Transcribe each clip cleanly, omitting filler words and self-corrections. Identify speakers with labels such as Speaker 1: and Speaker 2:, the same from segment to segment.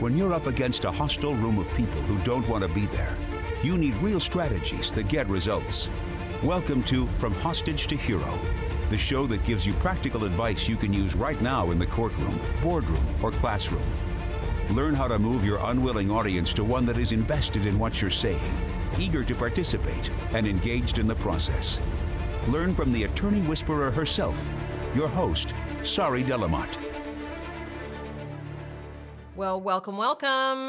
Speaker 1: When you're up against a hostile room of people who don't want to be there, you need real strategies that get results. Welcome to From Hostage to Hero, the show that gives you practical advice you can use right now in the courtroom, boardroom, or classroom. Learn how to move your unwilling audience to one that is invested in what you're saying, eager to participate, and engaged in the process. Learn from the attorney whisperer herself, your host, Sari Delamotte.
Speaker 2: Well, welcome.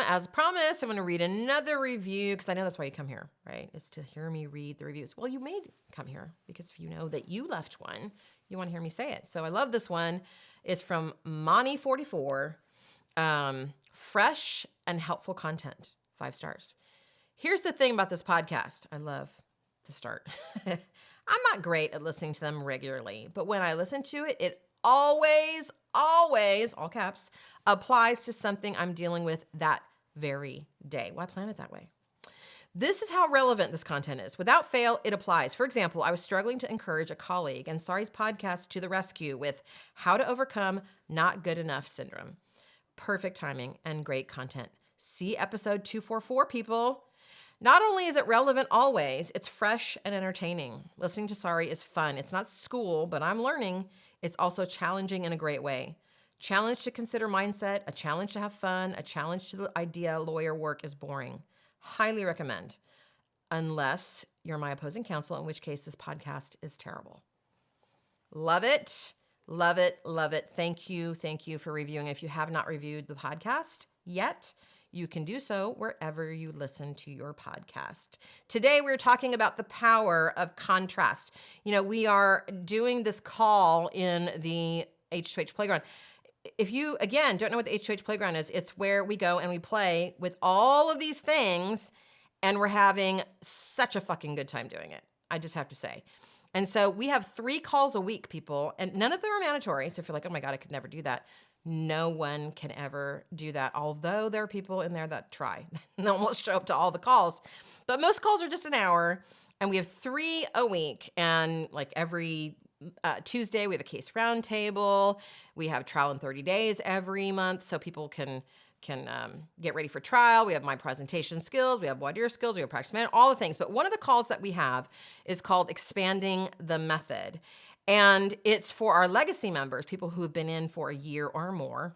Speaker 2: As promised, I'm going to read another review because I know that's why you come here, right? It's to hear me read the reviews. Well, you may come here because if you know that you left one, you want to hear me say it. So I love this one. It's from Monty44. Fresh and helpful content, 5 stars. Here's the thing about this podcast. I love the start. I'm not great at listening to them regularly, but when I listen to it, it always, all caps, applies to something I'm dealing with that very day. Why plan it that way? This is how relevant this content is. Without fail, it applies. For example, I was struggling to encourage a colleague and Sari's podcast to the rescue with how to overcome not good enough syndrome. Perfect timing and great content. See episode 244, people. Not only is it relevant always, it's fresh and entertaining. Listening to Sari is fun. It's not school, but I'm learning. It's also challenging in a great way. Challenge to consider mindset, a challenge to have fun, a challenge to the idea lawyer work is boring. Highly recommend. Unless you're my opposing counsel, in which case this podcast is terrible. Love it. Love it. Love it. Thank you. Thank you for reviewing. If you have not reviewed the podcast yet, you can do so wherever you listen to your podcast. Today, we're talking about the power of contrast. You know, we are doing this call in the H2H Playground. If you, again, don't know what the H2H Playground is, it's where we go and we play with all of these things, and we're having such a fucking good time doing it. I just have to say. And so we have 3 calls a week, people, and none of them are mandatory. So if you're like, oh my God, I could never do that. No one can ever do that, although there are people in there that try. They almost show up to all the calls. But most calls are just an hour, and we have 3 a week. And like every Tuesday, we have a case roundtable. We have trial in 30 days every month, so people can get ready for trial. We have my presentation skills. We have voir dire skills. We have practice management, all the things. But one of the calls that we have is called Expanding the Method. And it's for our legacy members, people who have been in for a year or more.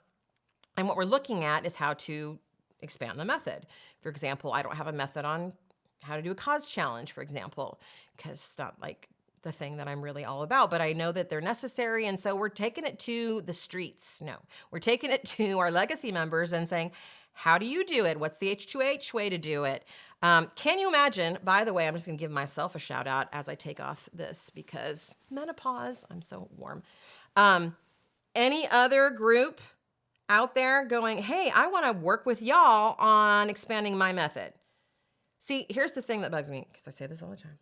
Speaker 2: And what we're looking at is how to expand the method. For example, I don't have a method on how to do a cause challenge, for example, because it's not like the thing that I'm really all about, but I know that they're necessary. And so we're taking it to the streets. No, we're taking it to our legacy members and saying, how do you do it? What's the H2H way to do it? Can you imagine, by the way, I'm just going to give myself a shout out as I take off this because menopause, I'm so warm. Any other group out there going, hey, I want to work with y'all on expanding my method? See, here's the thing that bugs me because I say this all the time.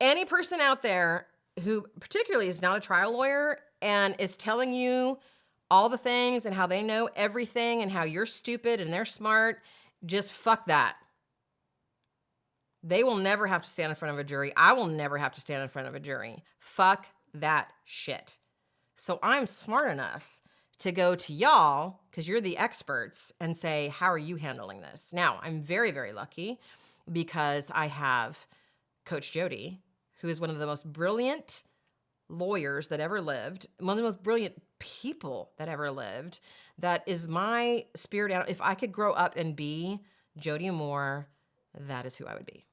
Speaker 2: Any person out there who particularly is not a trial lawyer and is telling you all the things and how they know everything and how you're stupid and they're smart, just fuck that. They will never have to stand in front of a jury. I will never have to stand in front of a jury. Fuck that shit. So I'm smart enough to go to y'all, because you're the experts, and say, how are you handling this? Now, I'm very, very lucky because I have Coach Jody, who is one of the most brilliant lawyers that ever lived, one of the most brilliant people that ever lived, that is my spirit animal. If I could grow up and be Jody Moore, that is who I would be.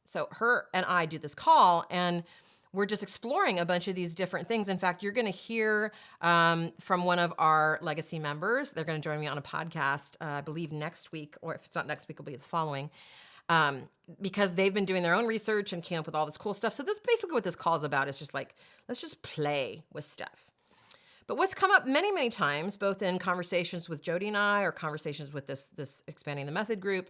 Speaker 2: So her and I do this call, and we're just exploring a bunch of these different things. In fact, you're going to hear from one of our legacy members. They're going to join me on a podcast, I believe next week, or if it's not next week, it'll be the following. Because they've been doing their own research and came up with all this cool stuff. So this basically what this call is about is just like, let's just play with stuff. But what's come up many, many times, both in conversations with Jody and I or conversations with this Expanding the Method group,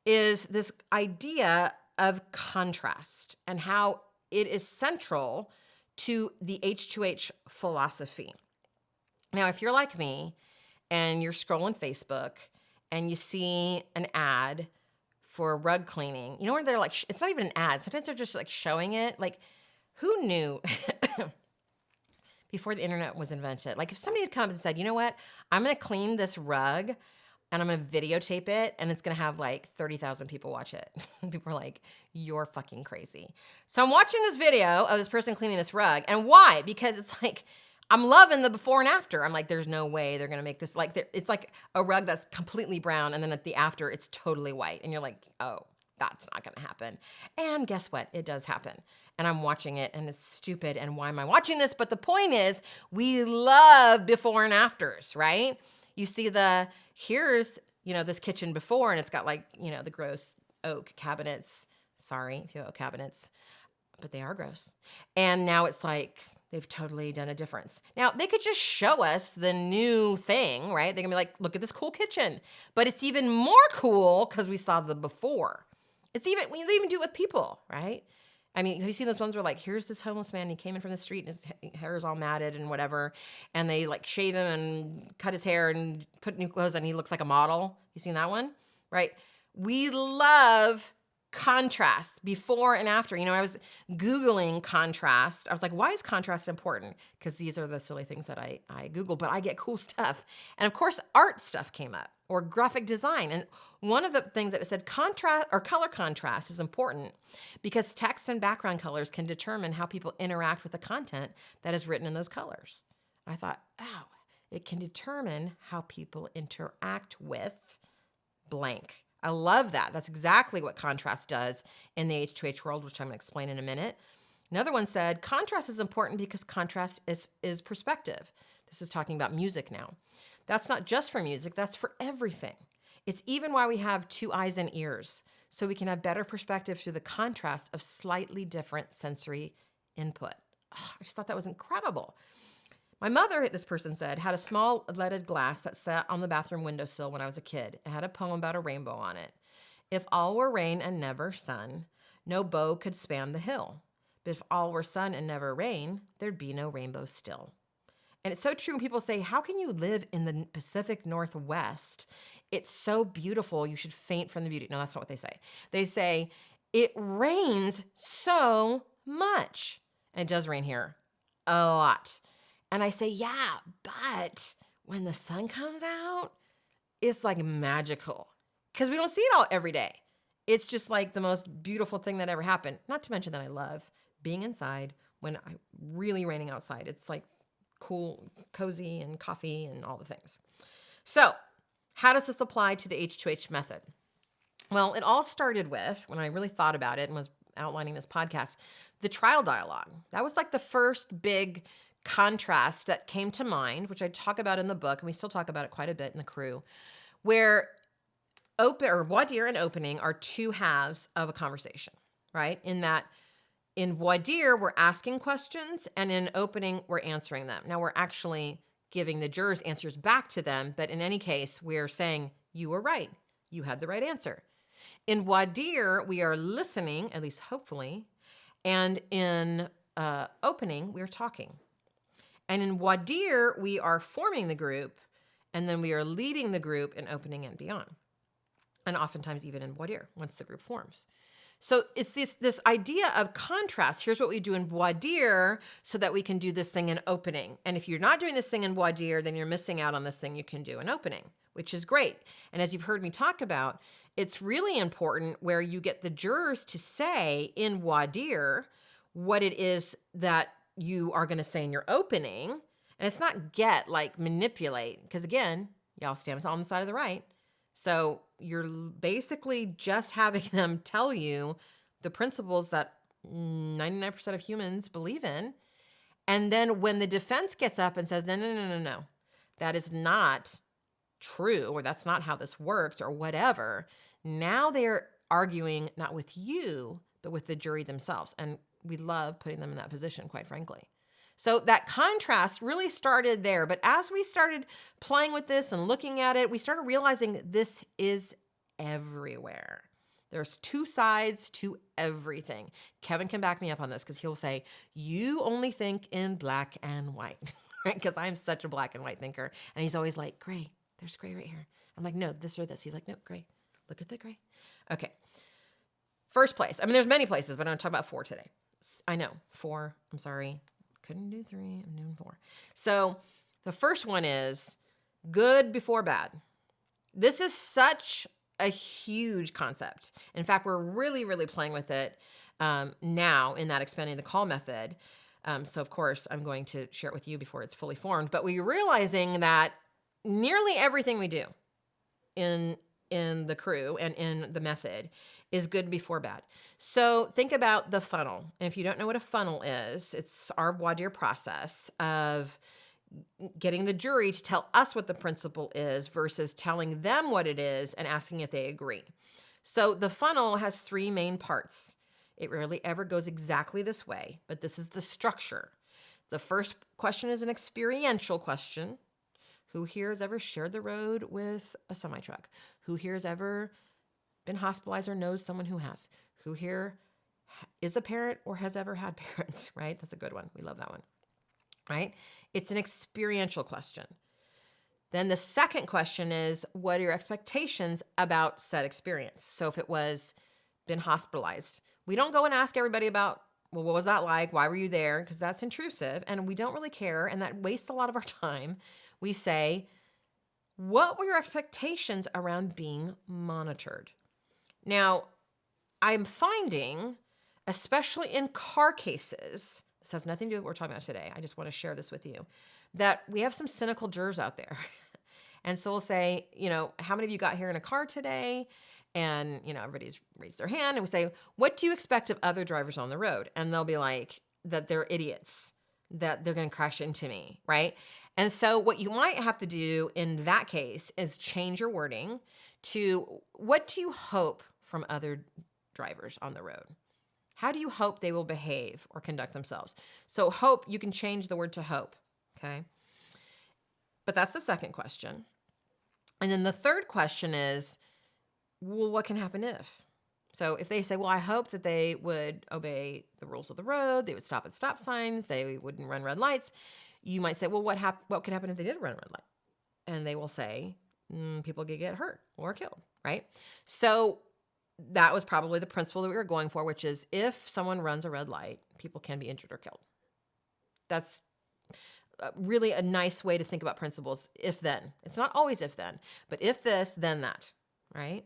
Speaker 2: is this idea of contrast and how it is central to the H2H philosophy. Now, if you're like me and you're scrolling Facebook and you see an ad for rug cleaning, you know, where they're like, it's not even an ad. Sometimes they're just like showing it. Like, who knew before the internet was invented? Like, if somebody had come and said, you know what, I'm going to clean this rug and I'm going to videotape it, and it's going to have like 30,000 people watch it. People are like, you're fucking crazy. So I'm watching this video of this person cleaning this rug. And why? Because it's like, I'm loving the before and after. I'm like, there's no way they're going to make this like, it's like a rug that's completely brown. And then at the after, it's totally white. And you're like, oh, that's not going to happen. And guess what? It does happen. And I'm watching it, and it's stupid. And why am I watching this? But the point is, we love before and afters, right? You see here's, this kitchen before, and it's got like, the gross oak cabinets. Sorry if you have oak cabinets, but they are gross. And now it's like, they've totally done a difference. Now, they could just show us the new thing, right? They can be like, look at this cool kitchen. But it's even more cool because we saw the before. We even do it with people, right? I mean, have you seen those ones where like, here's this homeless man, he came in from the street and his hair is all matted and whatever, and they like shave him and cut his hair and put new clothes on, and he looks like a model. You seen that one? Right? We love contrast before and after. I was Googling contrast. I was like, why is contrast important? Because these are the silly things that I Google, but I get cool stuff. And of course, art stuff came up, or graphic design. And one of the things that it said, contrast or color contrast is important because text and background colors can determine how people interact with the content that is written in those colors. I thought, oh, it can determine how people interact with blank. I love that. That's exactly what contrast does in the H2H world, which I'm going to explain in a minute. Another one said, contrast is important because contrast is perspective. This is talking about music now. That's not just for music, that's for everything. It's even why we have two eyes and ears, so we can have better perspective through the contrast of slightly different sensory input. Oh, I just thought that was incredible. My mother, this person said, had a small leaded glass that sat on the bathroom windowsill when I was a kid. It had a poem about a rainbow on it. If all were rain and never sun, no bow could span the hill. But if all were sun and never rain, there'd be no rainbow still. And it's so true when people say, how can you live in the Pacific Northwest? It's so beautiful, you should faint from the beauty. No, that's not what they say. They say, it rains so much. And it does rain here a lot. And I say, yeah, but when the sun comes out, it's like magical because we don't see it all every day. It's just like the most beautiful thing that ever happened. Not to mention that I love being inside when I'm really raining outside. It's like cool, cozy, and coffee and all the things. So how does this apply to the H2H method? Well, it all started with, when I really thought about it and was outlining this podcast, the trial dialogue. That was like the first big contrast that came to mind, which I talk about in the book, and we still talk about it quite a bit in the crew, where voir dire and opening are two halves of a conversation, right? In that, in voir dire, we're asking questions, and in opening, we're answering them. Now, we're actually giving the jurors answers back to them, but in any case, we're saying, you were right. You had the right answer. In voir dire, we are listening, at least hopefully, and in opening, we're talking. And in voir dire, we are forming the group, and then we are leading the group in opening and beyond. And oftentimes even in voir dire, once the group forms. So it's this idea of contrast. Here's what we do in voir dire so that we can do this thing in opening. And if you're not doing this thing in voir dire, then you're missing out on this thing you can do in opening, which is great. And as you've heard me talk about, it's really important where you get the jurors to say in voir dire what it is that you are going to say in your opening. And it's not like manipulate, because again, y'all stand on the side of the right. So you're basically just having them tell you the principles that 99% of humans believe in. And then when the defense gets up and says, no, that is not true, or that's not how this works, or whatever, now they're arguing not with you, but with the jury themselves. And we love putting them in that position, quite frankly. So that contrast really started there. But as we started playing with this and looking at it, we started realizing this is everywhere. There's two sides to everything. Kevin can back me up on this because he'll say, you only think in black and white, right? Because I'm such a black and white thinker. And he's always like, gray, there's gray right here. I'm like, no, this or this. He's like, no, gray. Look at the gray. Okay. First place. I mean, there's many places, but I'm going to talk about 4 today. I know, 4. I'm sorry. Couldn't do 3. I'm doing 4. So the first one is good before bad. This is such a huge concept. In fact, we're really, really playing with it now in that expanding the call method. So, of course, I'm going to share it with you before it's fully formed. But we're realizing that nearly everything we do in the crew and in the method is good before bad. So think about the funnel. And if you don't know what a funnel is, it's our voir dire process of getting the jury to tell us what the principle is versus telling them what it is and asking if they agree. So the funnel has three main parts. It rarely ever goes exactly this way, but this is the structure. The first question is an experiential question. Who here has ever shared the road with a semi-truck? Who here has ever been hospitalized or knows someone who has? Who here is a parent or has ever had parents, right? That's a good one. We love that one, right? It's an experiential question. Then the second question is, what are your expectations about said experience? So if it was been hospitalized, we don't go and ask everybody about, well, what was that like? Why were you there? Because that's intrusive and we don't really care and that wastes a lot of our time. We say, what were your expectations around being monitored? Now, I'm finding, especially in car cases, this has nothing to do with what we're talking about today. I just want to share this with you, that we have some cynical jurors out there. And so we'll say, how many of you got here in a car today? And, everybody's raised their hand and we say, what do you expect of other drivers on the road? And they'll be like, that they're idiots, that they're going to crash into me, right? And so what you might have to do in that case is change your wording to, what do you hope from other drivers on the road? How do you hope they will behave or conduct themselves? So hope, you can change the word to hope, okay? But that's the second question. And then the third question is, well, what can happen if? So if they say, well, I hope that they would obey the rules of the road, they would stop at stop signs, they wouldn't run red lights, you might say, well, what could happen if they did run a red light? And they will say, people could get hurt or killed, right? So that was probably the principle that we were going for, which is if someone runs a red light, people can be injured or killed. That's really a nice way to think about principles, if then. It's not always if then, but if this, then that, right?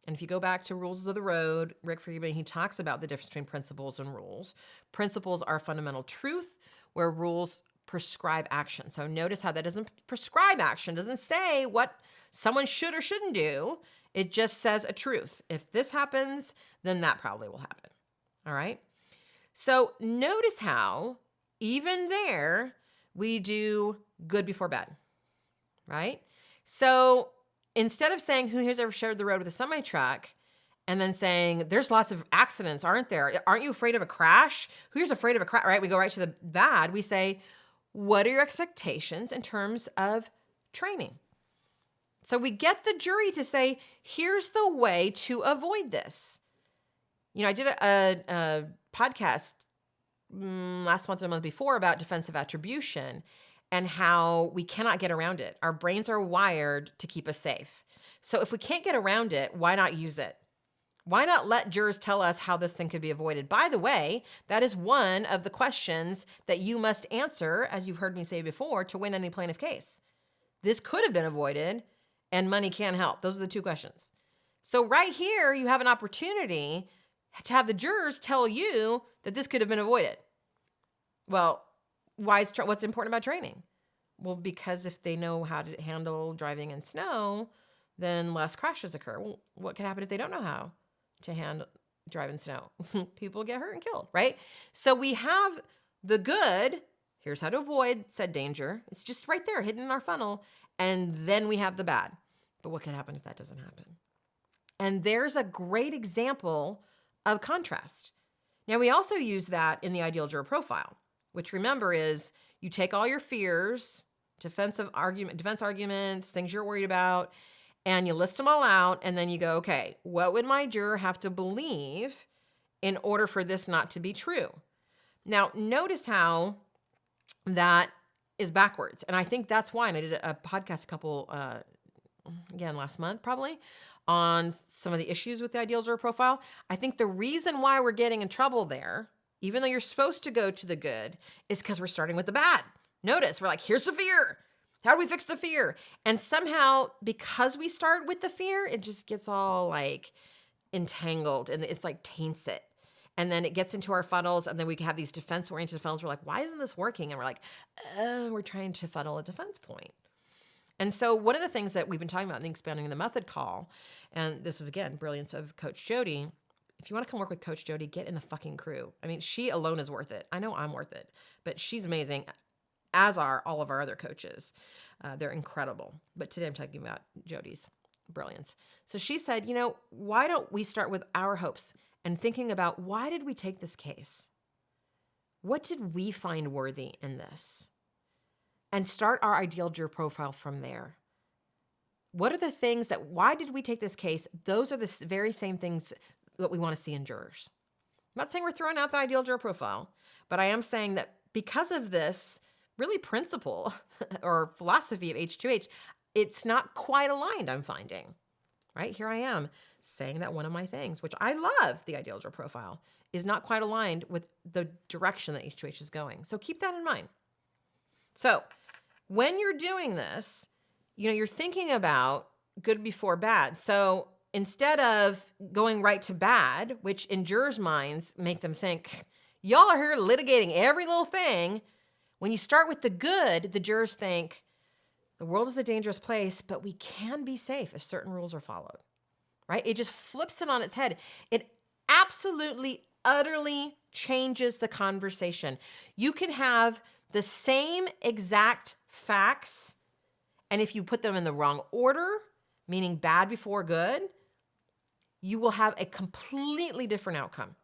Speaker 2: And if you go back to Rules of the Road, Rick Friedman, he talks about the difference between principles and rules. Principles are fundamental truth, where rules prescribe action. So notice how that doesn't prescribe action, doesn't say what someone should or shouldn't do. It just says a truth. If this happens, then that probably will happen. All right? So notice how even there we do good before bad, right? So instead of saying, who here's ever shared the road with a semi-truck, and then saying, there's lots of accidents, aren't there? Aren't you afraid of a crash? Who's afraid of a crash, right? We go right to the bad. We say, what are your expectations in terms of training? So we get the jury to say, here's the way to avoid this. I did a podcast last month or the month before about defensive attribution and how we cannot get around it. Our brains are wired to keep us safe. So if we can't get around it, why not use it? Why not let jurors tell us how this thing could be avoided? By the way, that is one of the questions that you must answer, as you've heard me say before, to win any plaintiff case. This could have been avoided, and money can help. Those are the two questions. So right here, you have an opportunity to have the jurors tell you that this could have been avoided. Well, what's important about training? Well, because if they know how to handle driving in snow, then less crashes occur. Well, what could happen if they don't know how to drive in snow? People get hurt and killed, right? So we have the good, here's how to avoid said danger. It's just right there, hidden in our funnel. And then we have the bad. But what could happen if that doesn't happen? And there's a great example of contrast. Now, we also use that in the ideal juror profile, which remember is you take all your fears, defense arguments, things you're worried about, and you list them all out, and then you go, okay, what would my juror have to believe in order for this not to be true? Now, notice how that is backwards. And I think that's why, and I did a podcast last month probably, on some of the issues with the ideal juror profile. I think the reason why we're getting in trouble there, even though you're supposed to go to the good, is because we're starting with the bad. Notice, we're like, here's the fear. How do we fix the fear? And somehow, because we start with the fear, it just gets all like entangled and it's like taints it. And then it gets into our funnels, and then we have these defense-oriented funnels. We're like, why isn't this working? And we're like, we're trying to funnel a defense point. And so one of the things that we've been talking about in the Expanding the Method call, and this is, again, brilliance of Coach Jody. If you want to come work with Coach Jody, get in the fucking crew. I mean, she alone is worth it. I know I'm worth it, but she's amazing, as are all of our other coaches. They're incredible. But today I'm talking about Jody's brilliance. So she said, why don't we start with our hopes and thinking about, why did we take this case? What did we find worthy in this? And start our ideal juror profile from there. What are the things why did we take this case? Those are the very same things that we want to see in jurors. I'm not saying we're throwing out the ideal juror profile, but I am saying that because of this really principle or philosophy of H2H, it's not quite aligned, I'm finding. Right? Here I am saying that one of my things, which I love, the ideal juror profile, is not quite aligned with the direction that H2H is going. So keep that in mind. So when you're doing this, you're thinking about good before bad. So instead of going right to bad, which in jurors' minds make them think, y'all are here litigating every little thing. When you start with the good, the jurors think, the world is a dangerous place, but we can be safe if certain rules are followed, right? It just flips it on its head. It absolutely, utterly changes the conversation. You can have the same exact facts, and if you put them in the wrong order, meaning bad before good, you will have a completely different outcome.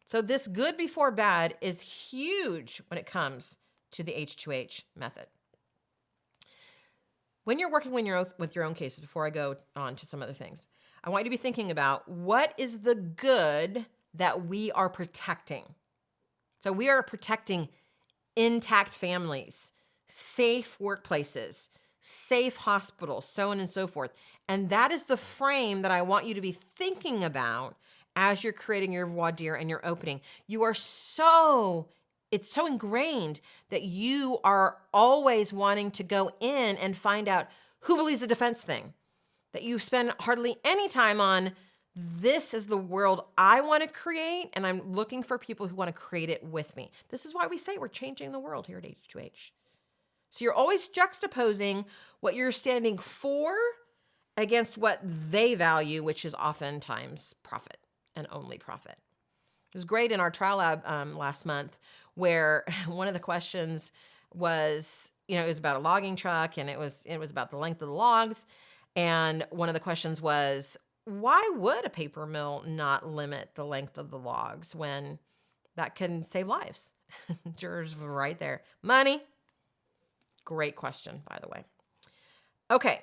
Speaker 2: So this good before bad is huge when it comes to the H2H method. When you're working with your own cases, before I go on to some other things, I want you to be thinking about what is the good that we are protecting. So we are protecting intact families, safe workplaces, safe hospitals, so on and so forth. And that is the frame that I want you to be thinking about as you're creating your voir dire and your opening. It's so ingrained that you are always wanting to go in and find out who believes the defense thing, that you spend hardly any time on, this is the world I want to create, and I'm looking for people who want to create it with me. This is why we say we're changing the world here at H2H. So you're always juxtaposing what you're standing for against what they value, which is oftentimes profit and only profit. It was great in our trial lab last month, where one of the questions was, it was about a logging truck, and it was about the length of the logs. And one of the questions was, why would a paper mill not limit the length of the logs when that can save lives? Jurors were right there. Money. Great question, by the way. Okay.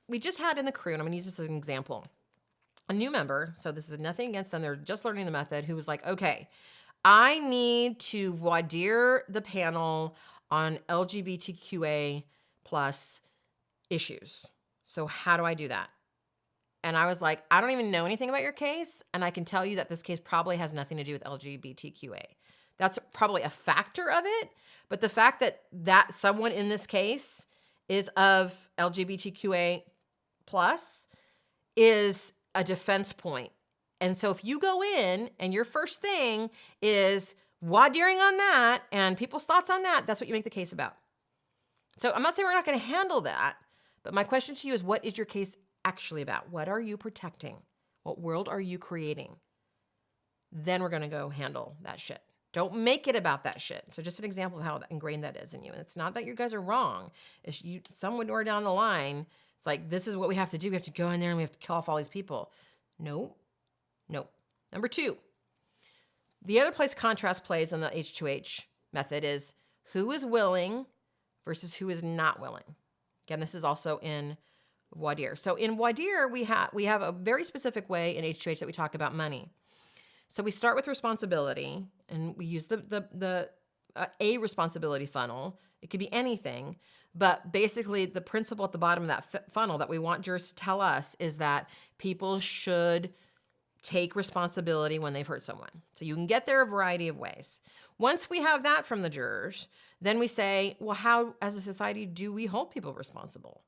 Speaker 2: We just had in the crew, and I'm going to use this as an example, a new member, so this is nothing against them, they're just learning the method, who was like, okay, I need to voir dire the panel on LGBTQA plus issues. So how do I do that? And I was like, I don't even know anything about your case, and I can tell you that this case probably has nothing to do with LGBTQA. That's probably a factor of it, but the fact that someone in this case is of LGBTQA plus is a defense point. And so if you go in and your first thing is voir diring on that and people's thoughts on that, that's what you make the case about. So I'm not saying we're not going to handle that, but my question to you is, what is your case actually about? What are you protecting? What world are you creating? Then we're going to go handle that shit. Don't make it about that shit. So just an example of how ingrained that is in you. And it's not that you guys are wrong. If you, somewhere down the line, it's like, this is what we have to do. We have to go in there and we have to kill off all these people. No. Number 2, the other place contrast plays in the H2H method is who is willing versus who is not willing. Again, this is also in voir dire. So in voir dire, we have a very specific way in H2H that we talk about money. So we start with responsibility, and we use the a responsibility funnel. It could be anything, but basically the principle at the bottom of that funnel that we want jurors to tell us is that people should take responsibility when they've hurt someone. So you can get there a variety of ways. Once we have that from the jurors, Then we say, well, how as a society do we hold people responsible?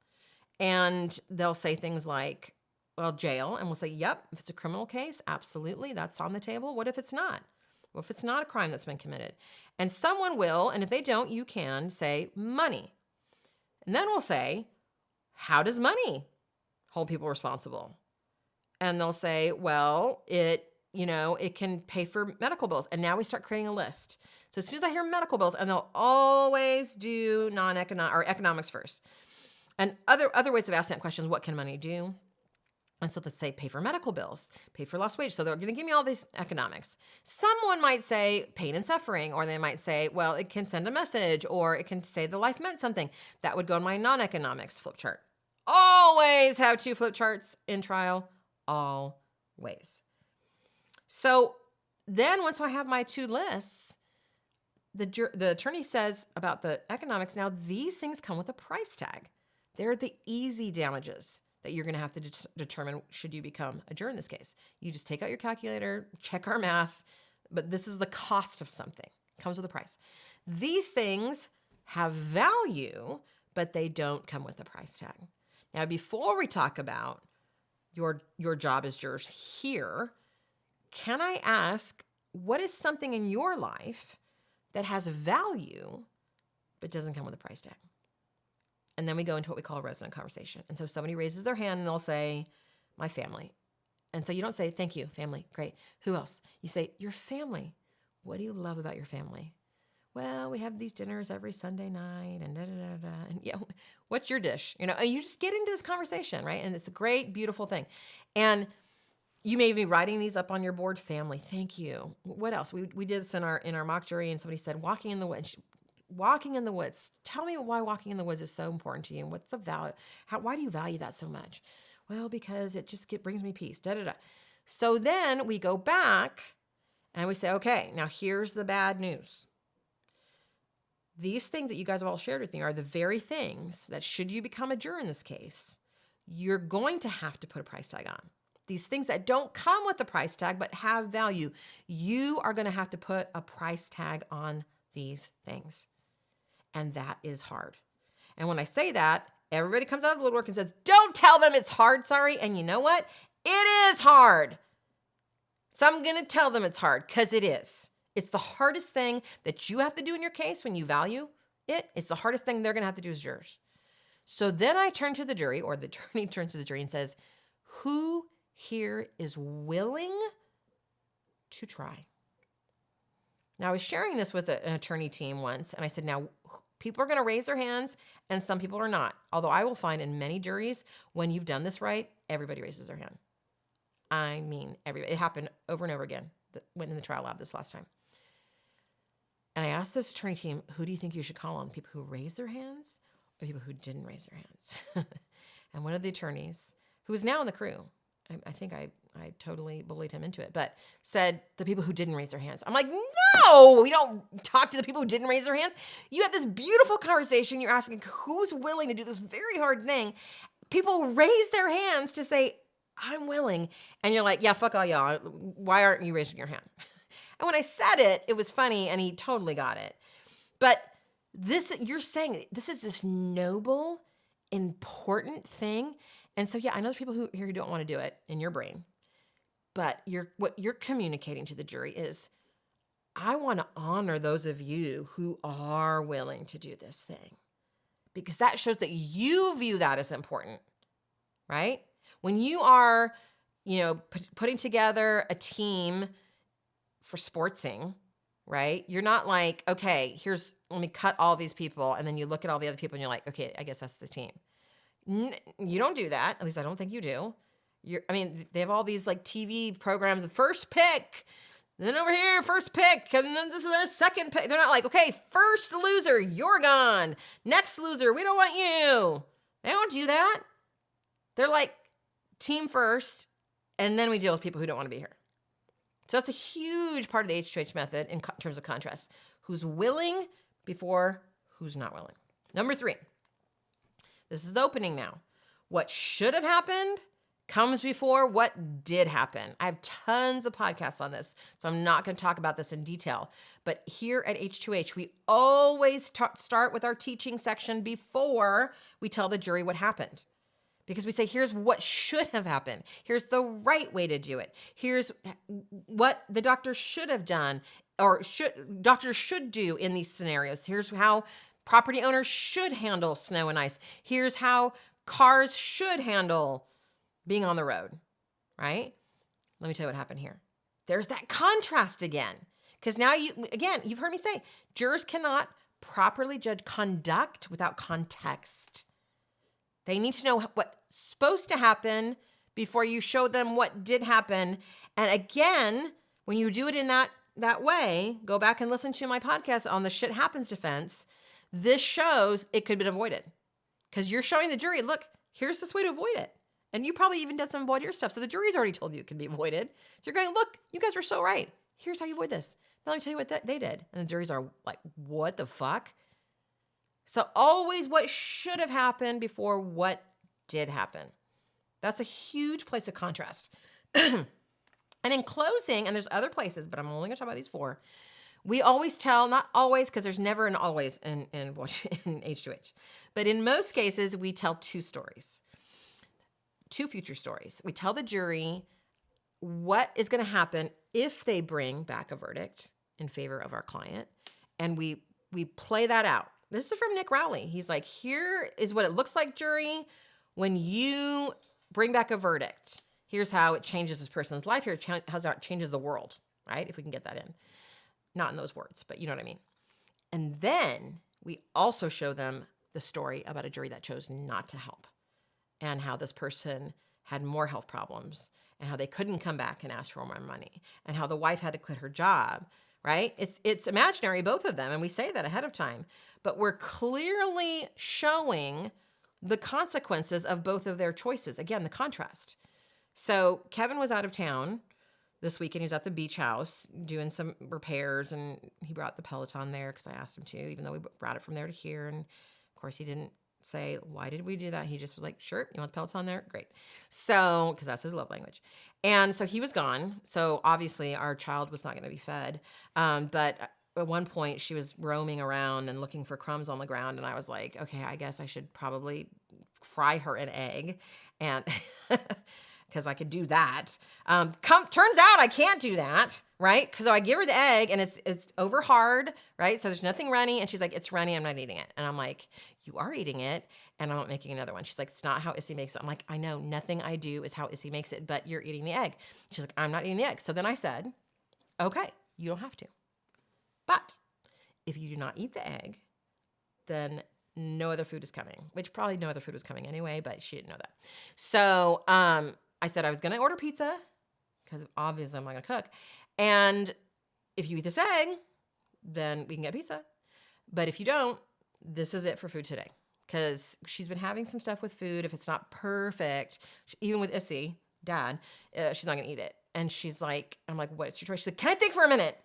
Speaker 2: And they'll say things like, well, jail. And we'll say, yep, if it's a criminal case, absolutely, that's on the table. What if it's not? What if it's not a crime that's been committed? And someone will, and if they don't, you can say money. And then we'll say, how does money hold people responsible? And they'll say, well, it can pay for medical bills. And now we start creating a list. So as soon as I hear medical bills, and they'll always do economics first. And other ways of asking that question is, what can money do? And so let's say pay for medical bills, pay for lost wage. So they're going to give me all these economics. Someone might say pain and suffering, or they might say, well, it can send a message, or it can say the life meant something. That would go in my non-economics flip chart. Always have 2 flip charts in trial, always. So then once I have my 2 lists, the attorney says about the economics, now these things come with a price tag. They're the easy damages that you're going to have to determine should you become a juror in this case. You just take out your calculator, check our math, but this is the cost of something. It comes with a price. These things have value, but they don't come with a price tag. Now, before we talk about your job as jurors here, can I ask, what is something in your life that has value but doesn't come with a price tag? And then we go into what we call a resonant conversation. And so somebody raises their hand and they'll say, my family. And so you don't say, thank you, family, great. Who else? You say, your family. What do you love about your family? Well, we have these dinners every Sunday night and da-da-da-da. And yeah, what's your dish? And you just get into this conversation, right? And it's a great, beautiful thing. And you may be writing these up on your board, family, thank you. What else? We did this in our mock jury, and somebody said, walking in the woods. Walking in the woods. Tell me why walking in the woods is so important to you, and what's the value? Why do you value that so much? Well, because it just brings me peace. Da da da. So then we go back and we say, okay, now here's the bad news. These things that you guys have all shared with me are the very things that, should you become a juror in this case, you're going to have to put a price tag on. These things that don't come with a price tag but have value, you are going to have to put a price tag on these things. And that is hard. And when I say that, everybody comes out of the woodwork and says, don't tell them it's hard, Sari. And you know what? It is hard. So I'm going to tell them it's hard, because it is. It's the hardest thing that you have to do in your case when you value it. It's the hardest thing they're going to have to do as jurors. So then I turn to the jury, or the attorney turns to the jury and says, who here is willing to try? Now, I was sharing this with an attorney team once, and I said, now, people are going to raise their hands, and some people are not. Although I will find in many juries, when you've done this right, everybody raises their hand. I mean, everybody. It happened over and over again. Went in the trial lab this last time. And I asked this attorney team, who do you think you should call on? People who raised their hands or people who didn't raise their hands? And one of the attorneys, who is now in the crew, I think I totally bullied him into it, but said the people who didn't raise their hands. I'm like, no, we don't talk to the people who didn't raise their hands. You had this beautiful conversation. You're asking who's willing to do this very hard thing. People raise their hands to say, I'm willing. And you're like, yeah, fuck all y'all. Why aren't you raising your hand? And when I said it, it was funny, and he totally got it. But you're saying this is this noble, important thing. And so, yeah, I know there's people who don't want to do it in your brain. But what you're communicating to the jury is, I want to honor those of you who are willing to do this thing, because that shows that you view that as important, right? When you are, putting together a team for sportsing, right? You're not like, okay, let me cut all these people. And then you look at all the other people and you're like, okay, I guess that's the team. You don't do that. At least I don't think you do. They have all these like TV programs, the first pick, then over here, first pick, and then this is our second pick. They're not like, okay, first loser, you're gone. Next loser, we don't want you. They don't do that. They're like, team first, and then we deal with people who don't want to be here. So that's a huge part of the H2H method in terms of contrast. Who's willing before who's not willing. Number 3. This is opening now. What should have happened comes before what did happen. I have tons of podcasts on this, so I'm not going to talk about this in detail. But here at H2H, we always start with our teaching section before we tell the jury what happened. Because we say, here's what should have happened. Here's the right way to do it. Here's what the doctor should have done or doctors should do in these scenarios. Here's how property owners should handle snow and ice. Here's how cars should handle being on the road, right? Let me tell you what happened here. There's that contrast again. Because now you've heard me say, jurors cannot properly judge conduct without context. They need to know what's supposed to happen before you show them what did happen. And again, when you do it in that way, go back and listen to my podcast on the shit happens defense. This shows it could have been avoided. Because you're showing the jury, look, here's this way to avoid it. And you probably even did some avoid your stuff. So the jury's already told you it can be avoided. So you're going, look, you guys were so right. Here's how you avoid this. Now let me tell you what they did. And the juries are like, what the fuck? So always what should have happened before what did happen. That's a huge place of contrast. And in closing, and there's other places, but I'm only going to talk about these 4. We always tell, not always, because there's never an always in H2H. But in most cases, we tell 2 stories. 2 future stories. We tell the jury what is going to happen if they bring back a verdict in favor of our client. And we play that out. This is from Nick Rowley. He's like, here is what it looks like, jury, when you bring back a verdict. Here's how it changes this person's life. Here's how it changes the world, right? If we can get that in. Not in those words, but you know what I mean. And then we also show them the story about a jury that chose not to help and how this person had more health problems and how they couldn't come back and ask for more money and how the wife had to quit her job, right? It's imaginary, both of them, and we say that ahead of time, but we're clearly showing the consequences of both of their choices. Again, the contrast. So Kevin was out of town this weekend. He was at the beach house doing some repairs, and he brought the Peloton there because I asked him to, even though we brought it from there to here. And of course, he didn't say, why did we do that? He just was like, sure, you want the Peloton there? Great. So, because that's his love language. And so he was gone. So obviously our child was not going to be fed. But at one point she was roaming around and looking for crumbs on the ground. And I was like, okay, I guess I should probably fry her an egg. And because I could do that. Turns out I can't do that, right? So I give her the egg and it's over hard, right? So there's nothing runny. And she's like, it's runny, I'm not eating it. And I'm like, you are eating it and I'm not making another one. She's like, it's not how Issy makes it. I'm like, I know, nothing I do is how Issy makes it, but you're eating the egg. She's like, I'm not eating the egg. So then I said, okay, you don't have to. But if you do not eat the egg, then no other food is coming, which probably no other food was coming anyway, but she didn't know that. So, I said I was going to order pizza because obviously I'm not going to cook. And if you eat this egg, then we can get pizza. But if you don't, this is it for food today. Because she's been having some stuff with food. If it's not perfect, even with Issy, Dad, she's not going to eat it. And she's like, I'm like, what's your choice? She's like, can I think for a minute?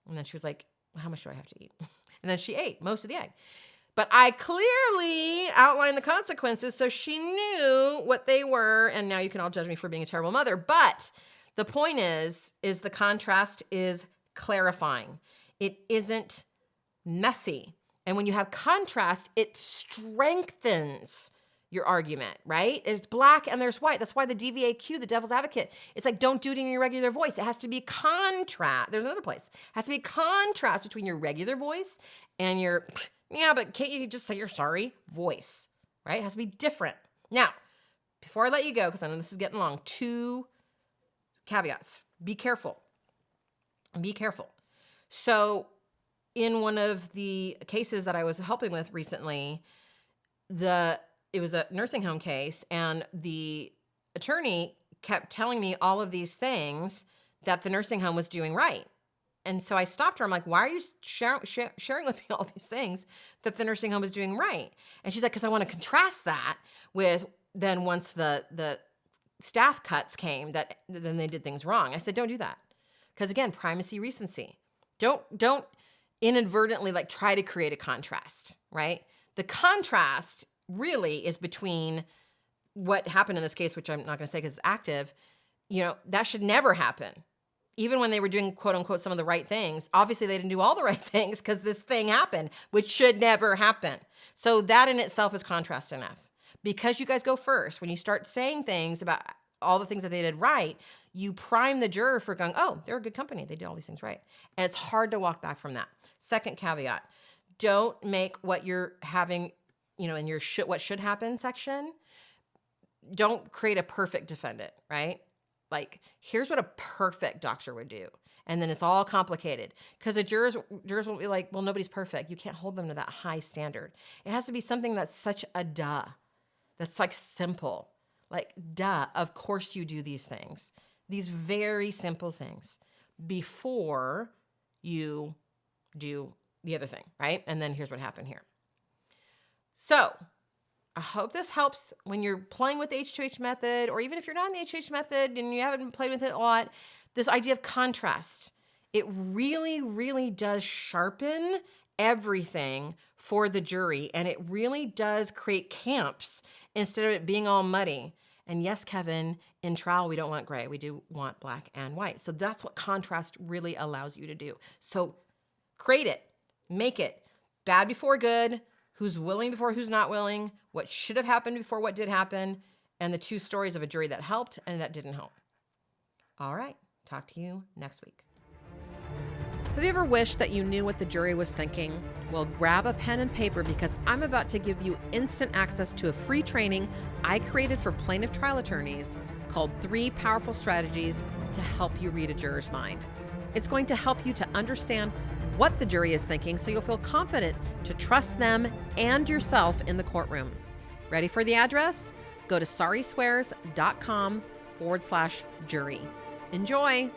Speaker 2: And then she was like, well, how much do I have to eat? And then she ate most of the egg. But I clearly outlined the consequences, so she knew what they were, and now you can all judge me for being a terrible mother. But the point is the contrast is clarifying. It isn't messy. And when you have contrast, it strengthens your argument, right? There's black and there's white. That's why the DVAQ, the devil's advocate, it's like, don't do it in your regular voice. It has to be contrast. There's another place. It has to be contrast between your regular voice and your... Yeah, but can't you just say you're sorry? Voice, right? It has to be different. Now, before I let you go, because I know this is getting long, 2 caveats. Be careful. Be careful. So in one of the cases that I was helping with recently, it was a nursing home case, and the attorney kept telling me all of these things that the nursing home was doing right. And so I stopped her. I'm like, why are you sharing with me all these things that the nursing home is doing right? And she's like, because I want to contrast that with then once the staff cuts came, that then they did things wrong. I said, don't do that. Because again, primacy, recency. Don't inadvertently like try to create a contrast, right? The contrast really is between what happened in this case, which I'm not going to say because it's active, that should never happen. Even when they were doing, quote unquote, some of the right things, obviously they didn't do all the right things because this thing happened, which should never happen. So that in itself is contrast enough. Because you guys go first, when you start saying things about all the things that they did right, you prime the juror for going, oh, they're a good company. They did all these things right. And it's hard to walk back from that. Second caveat, don't make what you're having, in your what should happen section, don't create a perfect defendant, right? Like, here's what a perfect doctor would do. And then it's all complicated because the jurors will be like, well, nobody's perfect. You can't hold them to that high standard. It has to be something that's such a duh. That's like simple. Like, duh, of course you do these things. These very simple things before you do the other thing, right? And then here's what happened here. So I hope this helps when you're playing with the H2H method, or even if you're not in the H2H method and you haven't played with it a lot, this idea of contrast. It really, really does sharpen everything for the jury, and it really does create camps instead of it being all muddy. And yes, Kevin, in trial, we don't want gray. We do want black and white. So that's what contrast really allows you to do. So create it, make it bad before good, who's willing before who's not willing, what should have happened before what did happen, and the two stories of a jury that helped and that didn't help. All right, talk to you next week.
Speaker 3: Have you ever wished that you knew what the jury was thinking? Well, grab a pen and paper because I'm about to give you instant access to a free training I created for plaintiff trial attorneys called 3 Powerful Strategies to Help You Read a Juror's Mind. It's going to help you to understand what the jury is thinking so you'll feel confident to trust them and yourself in the courtroom. Ready for the address? Go to sariswears.com/jury. Enjoy!